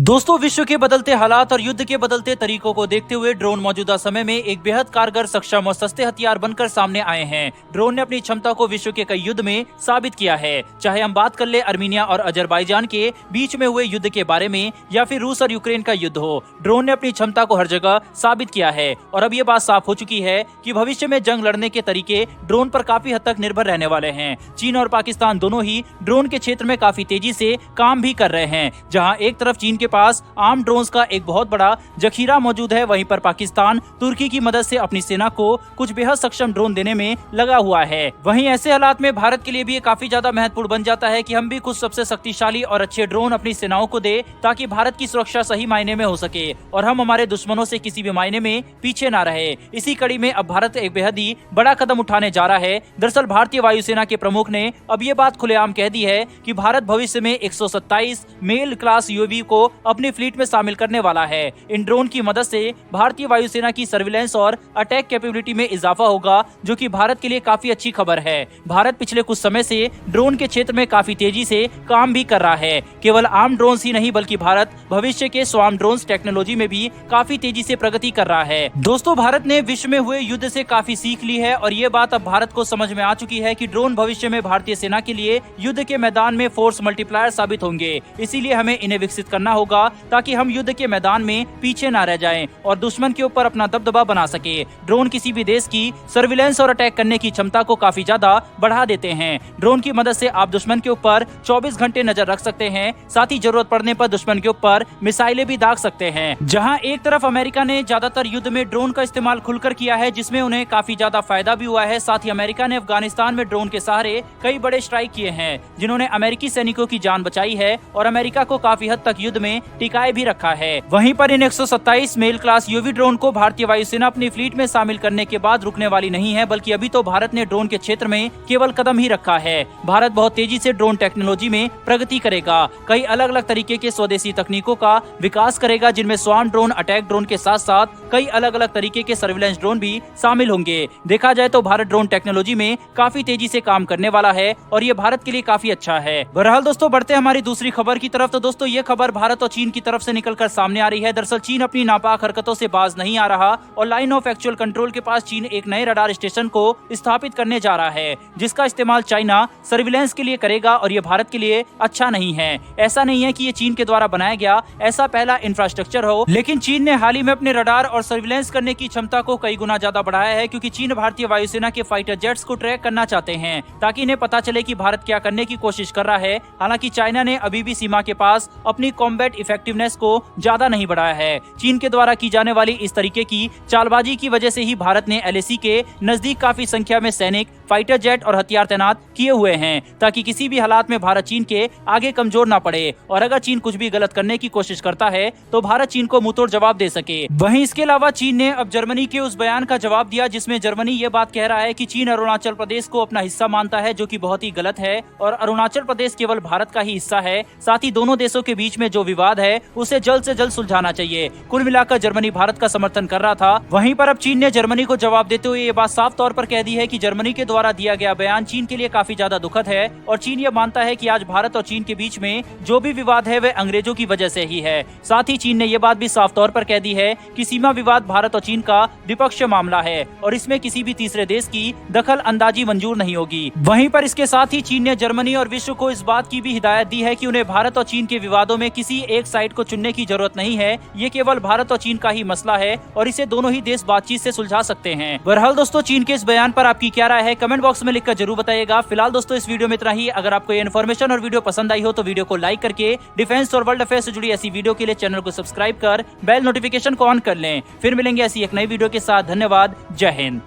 दोस्तों, विश्व के बदलते हालात और युद्ध के बदलते तरीकों को देखते हुए ड्रोन मौजूदा समय में एक बेहद कारगर, सक्षम और सस्ते हथियार बनकर सामने आए हैं। ड्रोन ने अपनी क्षमता को विश्व के कई युद्ध में साबित किया है। चाहे हम बात कर ले अर्मीनिया और अजरबैजान के बीच में हुए युद्ध के बारे में या फिर रूस और यूक्रेन का युद्ध हो, ड्रोन ने अपनी क्षमता को हर जगह साबित किया है। और अब ये बात साफ हो चुकी है कि भविष्य में जंग लड़ने के तरीके ड्रोन पर काफी हद तक निर्भर रहने वाले हैं। चीन और पाकिस्तान दोनों ही ड्रोन के क्षेत्र में काफी तेजी से काम भी कर रहे हैं। जहाँ एक तरफ चीन के पास आर्म ड्रोन्स का एक बहुत बड़ा जखीरा मौजूद है, वहीं पर पाकिस्तान तुर्की की मदद से अपनी सेना को कुछ बेहद सक्षम ड्रोन देने में लगा हुआ है। वहीं ऐसे हालात में भारत के लिए भी ये काफी ज्यादा महत्वपूर्ण बन जाता है कि हम भी कुछ सबसे शक्तिशाली और अच्छे ड्रोन अपनी सेनाओं को दे, ताकि भारत की सुरक्षा सही मायने में हो सके और हम हमारे दुश्मनों से किसी भी मायने में पीछे न रहे। इसी कड़ी में अब भारत एक बेहद ही बड़ा कदम उठाने जा रहा है। दरअसल भारतीय वायुसेना के प्रमुख ने अब ये बात खुलेआम कह दी है कि भारत भविष्य में 127 मेल क्लास यूएवी को अपनी फ्लीट में शामिल करने वाला है। इन ड्रोन की मदद से भारतीय वायुसेना की सर्विलेंस और अटैक कैपेबिलिटी में इजाफा होगा, जो कि भारत के लिए काफी अच्छी खबर है। भारत पिछले कुछ समय से ड्रोन के क्षेत्र में काफी तेजी से काम भी कर रहा है। केवल आर्म ड्रोन ही नहीं, बल्कि भारत भविष्य के स्वार्म ड्रोन टेक्नोलॉजी में भी काफी तेजी से प्रगति कर रहा है। दोस्तों, भारत ने विश्व में हुए युद्ध से काफी सीख ली है और ये बात अब भारत को समझ में आ चुकी है कि ड्रोन भविष्य में भारतीय सेना के लिए युद्ध के मैदान में फोर्स मल्टीप्लायर साबित होंगे। इसीलिए हमें इन्हें विकसित करना होगा, ताकि हम युद्ध के मैदान में पीछे न रह जाएं और दुश्मन के ऊपर अपना दबदबा बना सके। ड्रोन किसी भी देश की सर्विलेंस और अटैक करने की क्षमता को काफी ज्यादा बढ़ा देते हैं। ड्रोन की मदद से आप दुश्मन के ऊपर 24 घंटे नजर रख सकते हैं। साथ ही जरूरत पड़ने पर दुश्मन के ऊपर मिसाइलें भी दाग सकते हैं। जहां एक तरफ अमेरिका ने ज्यादातर युद्ध में ड्रोन का इस्तेमाल खुलकर किया है, जिसमें उन्हें काफी ज्यादा फायदा भी हुआ है। साथ ही अमेरिका ने अफगानिस्तान में ड्रोन के सहारे कई बड़े स्ट्राइक किए हैं, जिन्होंने अमेरिकी सैनिकों की जान बचाई है और अमेरिका को काफी हद तक युद्ध में टिकाए भी रखा है। वहीं पर इन 127 मेल क्लास यूवी ड्रोन को भारतीय वायुसेना अपनी फ्लीट में शामिल करने के बाद रुकने वाली नहीं है, बल्कि अभी तो भारत ने ड्रोन के क्षेत्र में केवल कदम ही रखा है। भारत बहुत तेजी से ड्रोन टेक्नोलॉजी में प्रगति करेगा। कई अलग अलग तरीके के स्वदेशी तकनीकों का विकास करेगा, जिनमें स्वार्म ड्रोन, अटैक ड्रोन के साथ साथ कई अलग अलग तरीके के सर्विलेंस ड्रोन भी शामिल होंगे। देखा जाए तो भारत ड्रोन टेक्नोलॉजी में काफी तेजी से काम करने वाला है और ये भारत के लिए काफी अच्छा है। बहरहाल दोस्तों, बढ़ते हमारी दूसरी खबर की तरफ। तो दोस्तों, ये खबर भारत और चीन की तरफ से निकलकर सामने आ रही है। दरअसल चीन अपनी नापाक हरकतों से बाज नहीं आ रहा और लाइन ऑफ एक्चुअल कंट्रोल के पास चीन एक नए रडार स्टेशन को स्थापित करने जा रहा है, जिसका इस्तेमाल चाइना सर्विलेंस के लिए करेगा और ये भारत के लिए अच्छा नहीं है। ऐसा नहीं है कि ये चीन के द्वारा बनाया गया ऐसा पहला इंफ्रास्ट्रक्चर हो, लेकिन चीन ने हाल ही में अपने रडार और सर्विलेंस करने की क्षमता को कई गुना ज्यादा बढ़ाया है, क्योंकि चीन भारतीय वायुसेना के फाइटर जेट्स को ट्रैक करना चाहते हैं, ताकि इन्हें पता चले कि भारत क्या करने की कोशिश कर रहा है। हालांकि चाइना ने अभी भी सीमा के पास अपनी कॉम्बैट इफेक्टिवनेस को ज्यादा नहीं बढ़ाया है। चीन के द्वारा की जाने वाली इस तरीके की चालबाजी की वजह से ही भारत ने एलएसी के नजदीक काफी संख्या में सैनिक, फाइटर जेट और हथियार तैनात किए हुए हैं, ताकि किसी भी हालात में भारत चीन के आगे कमजोर ना पड़े और अगर चीन कुछ भी गलत करने की कोशिश करता है तो भारत चीन को मुंहतोड़ जवाब दे सके। वहीं इसके अलावा चीन ने अब जर्मनी के उस बयान का जवाब दिया, जिसमें जर्मनी ये बात कह रहा है कि चीन अरुणाचल प्रदेश को अपना हिस्सा मानता है, जो कि बहुत ही गलत है और अरुणाचल प्रदेश केवल भारत का ही हिस्सा है। साथ ही दोनों देशों के बीच में जो विवाद है उसे जल्द से जल्द सुलझाना चाहिए। कुल मिलाकर जर्मनी भारत का समर्थन कर रहा था। वहीं पर अब चीन ने जर्मनी को जवाब देते हुए ये बात साफ तौर पर कह दी है कि जर्मनी के द्वारा दिया गया बयान चीन के लिए काफी ज्यादा दुखद है और चीन ये मानता है कि आज भारत और चीन के बीच में जो भी विवाद है वह अंग्रेजों की वजह से ही है। साथ ही चीन ने ये बात भी साफ तौर पर कह दी है कि सीमा विवाद भारत और चीन का द्विपक्षीय मामला है और इसमें किसी भी तीसरे देश की दखल अंदाजी मंजूर नहीं होगी। वहीं पर इसके साथ ही चीन ने जर्मनी और विश्व को इस बात की भी हिदायत दी है कि उन्हें भारत और चीन के विवादों में किसी एक साइड को चुनने की जरूरत नहीं है। ये केवल भारत और चीन का ही मसला है और इसे दोनों ही देश बातचीत से सुलझा सकते हैं। बहरहाल दोस्तों, चीन के इस बयान पर आपकी क्या राय है, कमेंट बॉक्स में लिखकर जरूर बताइएगा। फिलहाल दोस्तों, इस वीडियो में इतना ही। अगर आपको ये इन्फॉर्मेशन और वीडियो पसंद आई हो तो वीडियो को लाइक करके डिफेंस और वर्ल्ड अफेयर से जुड़ी ऐसी वीडियो के लिए चैनल को सब्सक्राइब कर बेल नोटिफिकेशन को ऑन कर लें। फिर मिलेंगे ऐसी एक नई वीडियो के साथ। धन्यवाद। जय हिंद।